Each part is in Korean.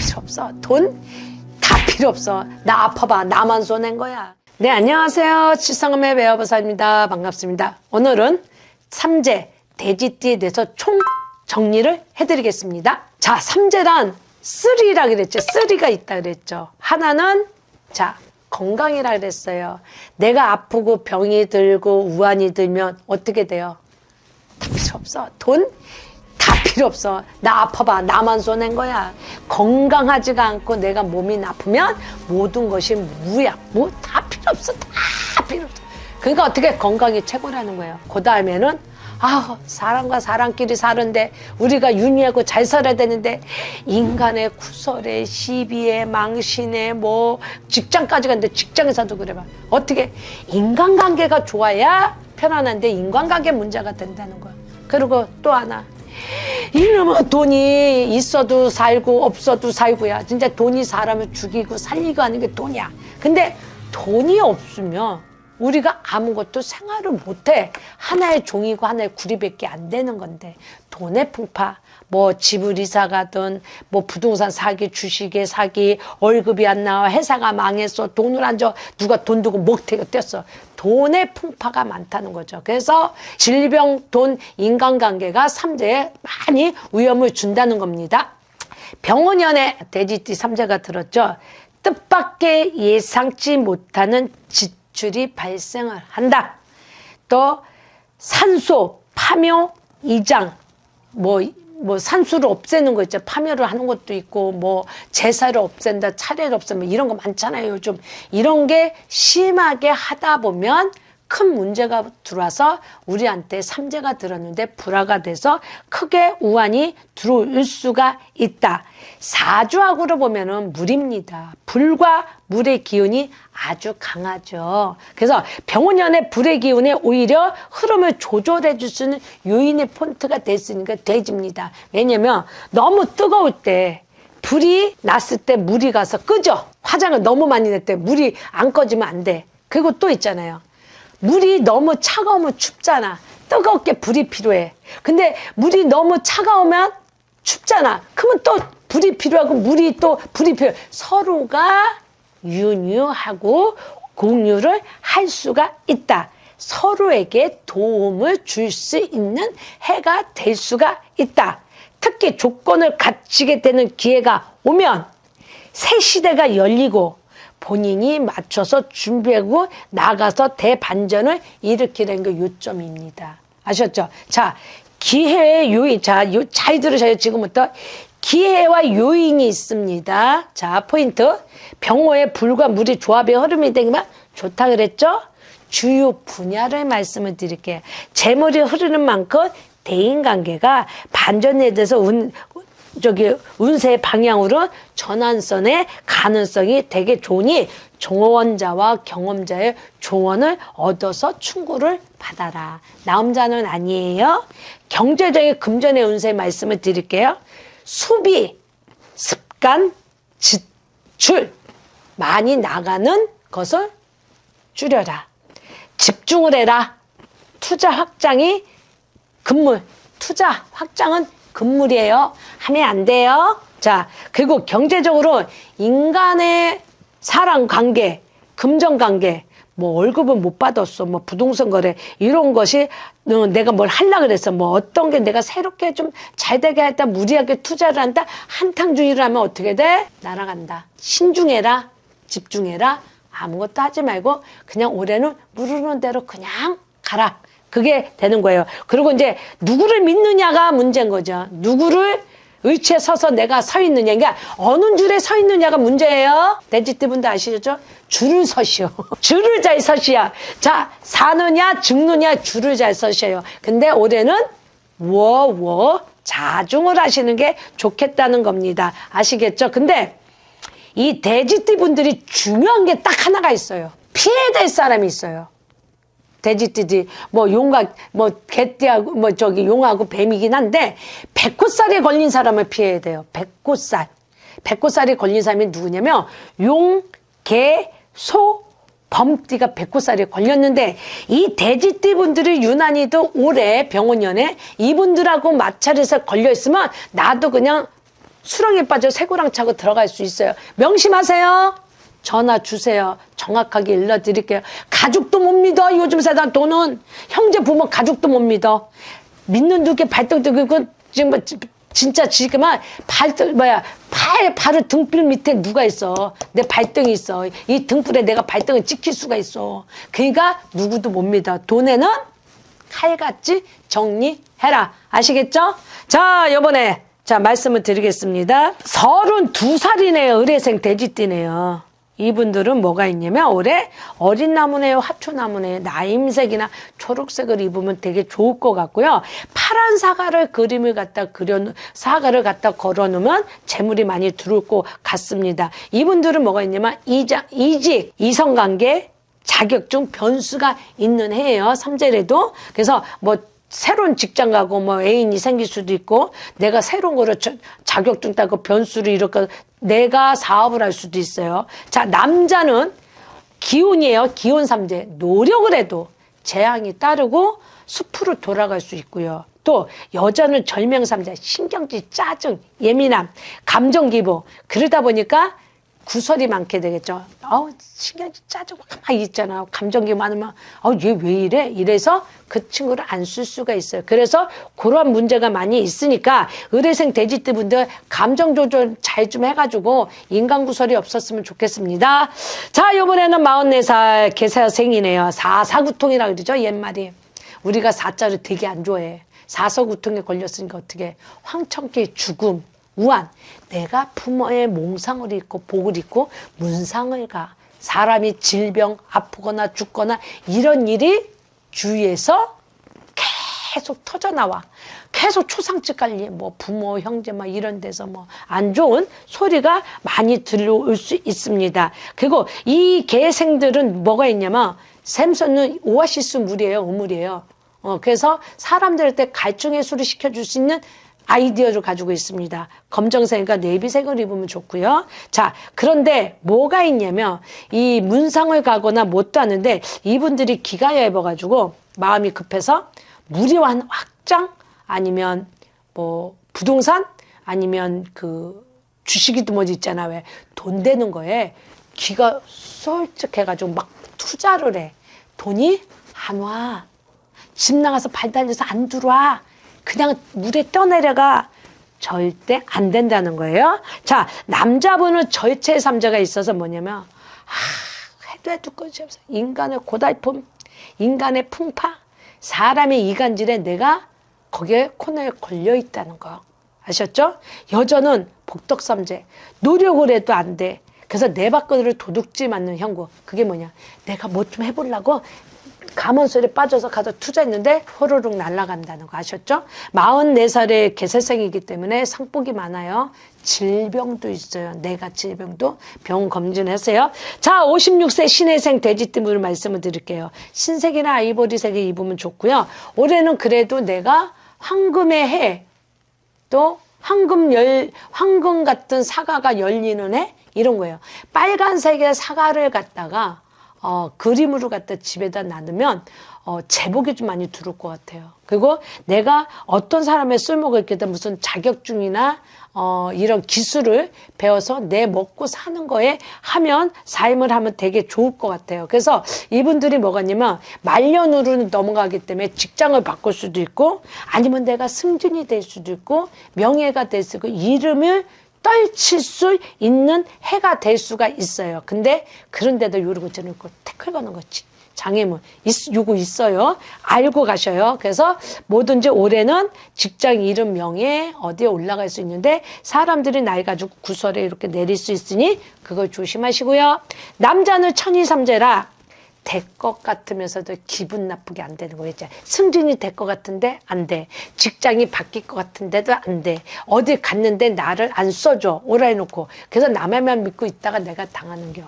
필요 없어. 돈 다 필요 없어. 나 아파봐. 나만 쏘낸 거야. 네, 안녕하세요. 칠성음의 배어버사입니다. 반갑습니다. 오늘은 삼재, 돼지띠에 대해서 총 정리를 해드리겠습니다. 자, 삼재란 쓰리라 그랬죠. 쓰리가 있다 그랬죠. 하나는 자, 건강이라 그랬어요. 내가 아프고 병이 들고 우환이 들면 어떻게 돼요? 다 필요 없어. 돈 다 필요 없어. 나 아파봐. 나만 쏘낸 거야. 건강하지가 않고 내가 몸이 나쁘면 모든 것이 무야. 뭐 다 필요 없어. 다 필요 없어. 그러니까 어떻게 건강이 최고라는 거예요. 그 다음에는 사람과 사람끼리 사는데 우리가 윤희하고 잘 살아야 되는데 인간의 구설에 시비에 망신에 뭐 직장까지 갔는데 직장에서도 그래 봐. 어떻게 인간관계가 좋아야 편안한데 인간관계 문제가 된다는 거야. 그리고 또 하나, 이놈의 돈이 있어도 살고 없어도 살고야. 진짜 돈이 사람을 죽이고 살리고 하는 게 돈이야. 근데 돈이 없으면 우리가 아무것도 생활을 못해. 하나의 종이고 하나의 구리밖에 안 되는 건데 돈의 풍파, 뭐 집을 이사 가든 뭐 부동산 사기, 주식에 사기, 월급이 안 나와, 회사가 망했어, 돈을 안 줘, 누가 돈 두고 먹태가 뗐어. 돈의 풍파가 많다는 거죠. 그래서 질병, 돈, 인간관계가 삼재에 많이 위험을 준다는 겁니다. 병원연에 돼지띠 삼재가 들었죠. 뜻밖의 예상치 못하는 지출이 발생을 한다. 또 산소, 파묘, 이장, 뭐 산수를 없애는 거 있죠. 파묘를 하는 것도 있고, 뭐 제사를 없앤다, 차례를 없앤다, 이런 거 많잖아요. 요즘 이런 게 심하게 하다 보면 큰 문제가 들어와서 우리한테 삼재가 들었는데 불화가 돼서 크게 우환이 들어올 수가 있다. 사주학으로 보면은 물입니다. 불과 물의 기운이 아주 강하죠. 그래서 병원연의 불의 기운에 오히려 흐름을 조절해 줄 수 있는 요인의 폰트가 될 수 있는 게 돼지입니다. 왜냐면 너무 뜨거울 때 불이 났을 때 물이 가서 끄죠. 화장을 너무 많이 냈을 때 물이 안 꺼지면 안 돼. 그리고 또 있잖아요. 물이 너무 차가우면 춥잖아. 뜨겁게 불이 필요해. 근데 물이 너무 차가우면 춥잖아. 그러면 또 불이 필요하고 물이 또 불이 필요해. 서로가 윤유하고 공유를 할 수가 있다. 서로에게 도움을 줄 수 있는 해가 될 수가 있다. 특히 조건을 갖추게 되는 기회가 오면 새 시대가 열리고 본인이 맞춰서 준비하고 나가서 대반전을 일으키는 게 요점입니다. 아셨죠? 자, 기회의 요인. 자, 잘 들으셔요. 지금부터. 기회와 요인이 있습니다. 자, 포인트. 병호의 불과 물이 조합의 흐름이 되기만 좋다 그랬죠? 주요 분야를 말씀을 드릴게요. 재물이 흐르는 만큼 대인관계가 반전에 대해서 운세의 방향으로 전환선의 가능성이 되게 좋으니 조언자와 경험자의 조언을 얻어서 충고를 받아라. 나 혼자는 아니에요. 경제적인 금전의 운세 말씀을 드릴게요. 소비, 습관, 지출 많이 나가는 것을 줄여라. 집중을 해라. 투자 확장이 금물, 투자 확장은 금물이에요. 하면 안 돼요. 자, 그리고 경제적으로 인간의 사람 관계, 금전 관계, 뭐 월급은 못 받았어, 뭐 부동산 거래, 이런 것이 내가 뭘 하려고 그랬어, 뭐 어떤 게 내가 새롭게 좀 잘 되게 했다, 무리하게 투자를 한다, 한탕주의를 하면 어떻게 돼? 날아간다. 신중해라, 집중해라, 아무것도 하지 말고 그냥 올해는 무르는 대로 그냥 가라. 그게 되는 거예요. 그리고 이제 누구를 믿느냐가 문제인 거죠. 누구를 의치에 서서 내가 서 있느냐. 그러니까 어느 줄에 서 있느냐가 문제예요. 돼지띠 분들 아시죠? 줄을 서시오. 줄을 잘 서시야. 자, 사느냐 죽느냐 줄을 잘 서셔요. 근데 올해는 자중을 하시는 게 좋겠다는 겁니다. 아시겠죠? 근데 이 돼지띠 분들이 중요한 게 딱 하나가 있어요. 피해야 될 사람이 있어요. 돼지띠지, 뭐 용각, 뭐 개띠하고, 뭐 용하고 뱀이긴 한데, 백호살에 걸린 사람을 피해야 돼요. 백호살. 백호살에 걸린 사람이 누구냐면, 용, 개, 소, 범띠가 백호살에 걸렸는데, 이 돼지띠 분들이 유난히도 올해 병원연에 이분들하고 마찰해서 걸려있으면, 나도 그냥 수렁에 빠져 쇠고랑 차고 들어갈 수 있어요. 명심하세요. 전화 주세요. 정확하게 일러드릴게요. 가족도 못 믿어. 요즘 세상 돈은 형제 부모 가족도 못 믿어. 믿는 두께 발등 뜨고 지금 진짜 지금은 바로 등불 밑에 누가 있어. 내 발등이 있어. 이 등불에 내가 발등을 찍힐 수가 있어. 그러니까 누구도 못 믿어. 돈에는 칼같이 정리해라. 아시겠죠? 자, 요번에 말씀을 드리겠습니다. 32살이네요. 의뢰생 돼지띠네요. 이분들은 뭐가 있냐면 올해 어린 나무네요, 화초나무네요. 나임색이나 초록색을 입으면 되게 좋을 것 같고요. 파란 사과를 사과를 갖다 걸어놓으면 재물이 많이 들어올 것 같습니다. 이분들은 뭐가 있냐면 이직, 이성관계, 자격증, 변수가 있는 해예요. 삼재래도. 그래서 새로운 직장 가고 애인이 생길 수도 있고 내가 새로운 거를 자격증 따고 변수를 이렇게 내가 사업을 할 수도 있어요. 자, 남자는 기운이에요. 기운 삼재. 노력을 해도 재앙이 따르고 숲으로 돌아갈 수 있고요. 또 여자는 절명 삼재. 신경질, 짜증, 예민함, 감정 기복. 그러다 보니까 구설이 많게 되겠죠. 신경질 짜증 막 있잖아. 감정이 많으면 얘 왜 이래? 이래서 그 친구를 안 쓸 수가 있어요. 그래서 그러한 문제가 많이 있으니까 의뢰생 돼지띠 분들 감정 조절 잘 좀 해가지고 인간 구설이 없었으면 좋겠습니다. 자, 이번에는 44살 개사생이네요. 사사구통이라고 그러죠. 옛말이. 우리가 사자를 되게 안 좋아해. 사서구통에 걸렸으니까 어떻게 황천기 죽음. 우한, 내가 부모의 몽상을 입고 복을 입고 문상을 가. 사람이 질병, 아프거나 죽거나 이런 일이 주위에서 계속 터져나와. 계속 초상집 관리, 부모, 형제 이런 데서 안 좋은 소리가 많이 들려올 수 있습니다. 그리고 이 개생들은 뭐가 있냐면 샘선은 오아시스 물이에요, 우물이에요. 그래서 사람들한테 갈증해소를 시켜줄 수 있는 아이디어를 가지고 있습니다. 검정색과 네이비색을 입으면 좋고요. 자, 그런데 뭐가 있냐면 이 문상을 가거나 못도 하는데 이분들이 기가 얇아가지고 마음이 급해서 무리한 확장 아니면 부동산 아니면 그 주식이도 있잖아. 왜 돈 되는 거에 기가 솔직해가지고 막 투자를 해. 돈이 안 와. 집 나가서 발 달려서 안 들어와. 그냥 물에 떠내려가. 절대 안 된다는 거예요. 자, 남자분은 절체 삼자가 있어서 뭐냐면 해도 끝이 없어. 인간의 고달픔, 인간의 풍파, 사람의 이간질에 내가 거기에 코너에 걸려 있다는 거. 아셨죠? 여자는 복덕삼재. 노력을 해도 안 돼. 그래서 내 밥그릇을 도둑질 맞는 형국. 그게 뭐냐? 내가 뭐 좀 해보려고 가문술에 빠져서 가서 투자했는데 호로록 날아간다는 거 아셨죠? 44살의 개세생이기 때문에 상복이 많아요. 질병도 있어요. 내가 질병도 병 검진하세요. 자, 56세 신해생 돼지띠분을 말씀을 드릴게요. 신색이나 아이보리색을 입으면 좋고요. 올해는 그래도 내가 황금의 해, 또 황금 같은 사과가 열리는 해 이런 거예요. 빨간색의 사과를 갖다가 그림으로 갖다 집에다 놔두면 제복이 좀 많이 들어올 것 같아요. 그리고 내가 어떤 사람의 쓸모가 있겠다 무슨 자격증이나 이런 기술을 배워서 내 먹고 사는 거에 하면 삶을 하면 되게 좋을 것 같아요. 그래서 이분들이 뭐가냐면 말년으로 넘어가기 때문에 직장을 바꿀 수도 있고 아니면 내가 승진이 될 수도 있고 명예가 될 수도 있고 이름을 떨칠 수 있는 해가 될 수가 있어요. 근데 그런데도 요런 저런 거 태클 거는 거지. 장애물 요거 있어요. 알고 가셔요. 그래서 뭐든지 올해는 직장 이름 명예 어디에 올라갈 수 있는데 사람들이 나이 가지고 구설에 이렇게 내릴 수 있으니 그걸 조심하시고요. 남자는 천이삼재라 될 것 같으면서도 기분 나쁘게 안 되는 거 있잖아요. 승진이 될 것 같은데 안 돼. 직장이 바뀔 것 같은데도 안 돼. 어디 갔는데 나를 안 써줘. 오라 해놓고. 그래서 남의만 믿고 있다가 내가 당하는 겨.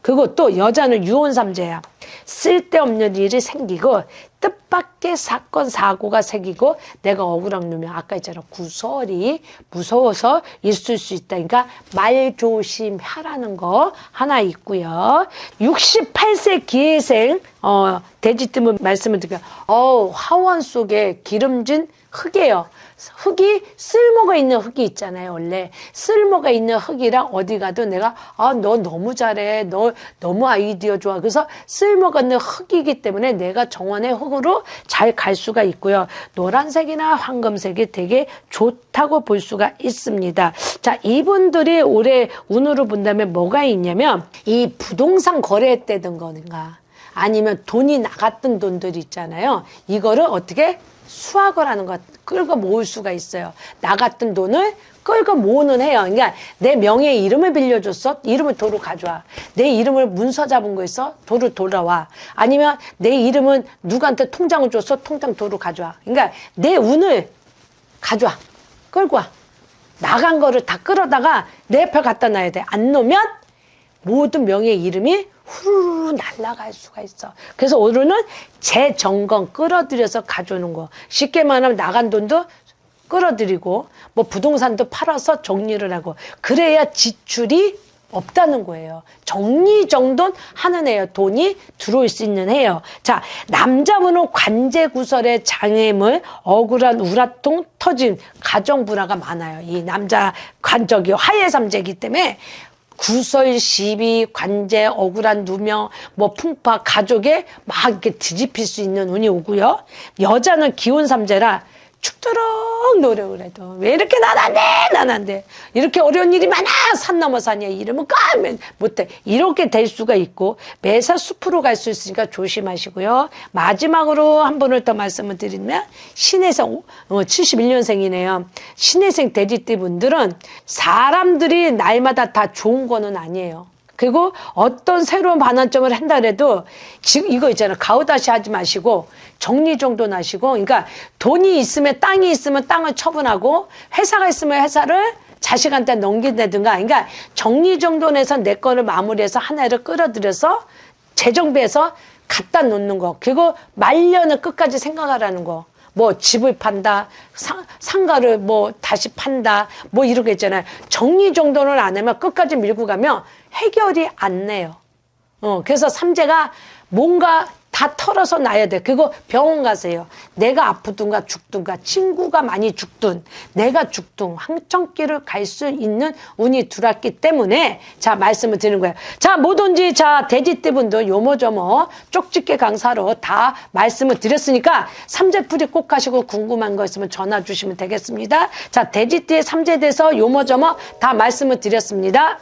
그리고 또 여자는 유혼삼재야. 쓸데없는 일이 생기고 뜻밖의 사건 사고가 생기고 내가 억울함 누면 아까 있잖아 구설이 무서워서 있을 수 있다니까 말 조심하라는 거 하나 있고요. 68세 기회생 돼지뜸을 말씀을 드리면 화원 속에 기름진 흙이에요. 흙이 쓸모가 있는 흙이 있잖아요. 원래 쓸모가 있는 흙이랑 어디 가도 내가 너 너무 잘해, 너 너무 아이디어 좋아. 그래서 쓸모가 있는 흙이기 때문에 내가 정원의 흙으로 잘 갈 수가 있고요. 노란색이나 황금색이 되게 좋다고 볼 수가 있습니다. 자, 이분들이 올해 운으로 본다면 뭐가 있냐면 이 부동산 거래했다던 거는가 아니면 돈이 나갔던 돈들 있잖아요. 이거를 어떻게 수확을 하는 것, 끌고 모을 수가 있어요. 나갔던 돈을 끌고 모으는 해요. 그러니까 내 명의의 이름을 빌려줬어? 이름을 도로 가져와. 내 이름을 문서 잡은 거 있어? 도로 돌아와. 아니면 내 이름은 누구한테 통장을 줬어? 통장 도로 가져와. 그러니까 내 운을 가져와. 끌고 와. 나간 거를 다 끌어다가 내 옆에 갖다 놔야 돼. 안 놓으면 모든 명의의 이름이 후루루 날아갈 수가 있어. 그래서 오늘은 재점검 끌어들여서 가져오는 거. 쉽게 말하면 나간 돈도 끌어들이고 뭐 부동산도 팔아서 정리를 하고 그래야 지출이 없다는 거예요. 정리정돈 하는 애요. 돈이 들어올 수 있는 해요. 자, 남자분은 관제구설의 장애물, 억울한 우라통 터진 가정불화가 많아요. 이 남자 관적이 화해삼재이기 때문에 구설, 시비, 관제, 억울한 누명, 뭐 풍파, 가족에 막 이렇게 뒤집힐 수 있는 운이 오고요. 여자는 기혼삼재라 죽도록 노력을 해도 왜 이렇게 난 안 돼, 난 안 돼. 이렇게 어려운 일이 많아. 산 넘어 산이야. 이러면 까면 못해. 이렇게 될 수가 있고 매사 숲으로 갈 수 있으니까 조심하시고요. 마지막으로 한 분을 더 말씀을 드리면 신혜생 71년생이네요. 신혜생 돼지띠 분들은 사람들이 날마다 다 좋은 거는 아니에요. 그리고 어떤 새로운 반환점을 한다 그래도 지금 이거 있잖아요. 가오다시 하지 마시고 정리정돈 하시고 그러니까 돈이 있으면 땅이 있으면 땅을 처분하고 회사가 있으면 회사를 자식한테 넘긴다든가 그러니까 정리정돈해서 내 거를 마무리해서 하나를 끌어들여서 재정비해서 갖다 놓는 거 그리고 말년을 끝까지 생각하라는 거 뭐 집을 판다, 상가를 뭐 다시 판다, 뭐 이런 게 있잖아요. 정리정돈을 안 하면 끝까지 밀고 가면 해결이 안 돼요. 그래서 삼재가 뭔가 다 털어서 놔야 돼. 그거 병원 가세요. 내가 아프든가 죽든가 친구가 많이 죽든 내가 죽든 황천길을 갈 수 있는 운이 들어왔기 때문에 자 말씀을 드리는 거예요. 자 뭐든지 자 돼지띠 분들 요모저모 쪽집게 강사로 다 말씀을 드렸으니까 삼재풀이 꼭 하시고 궁금한 거 있으면 전화 주시면 되겠습니다. 자 돼지띠의 삼재에 대해서 요모저모 다 말씀을 드렸습니다.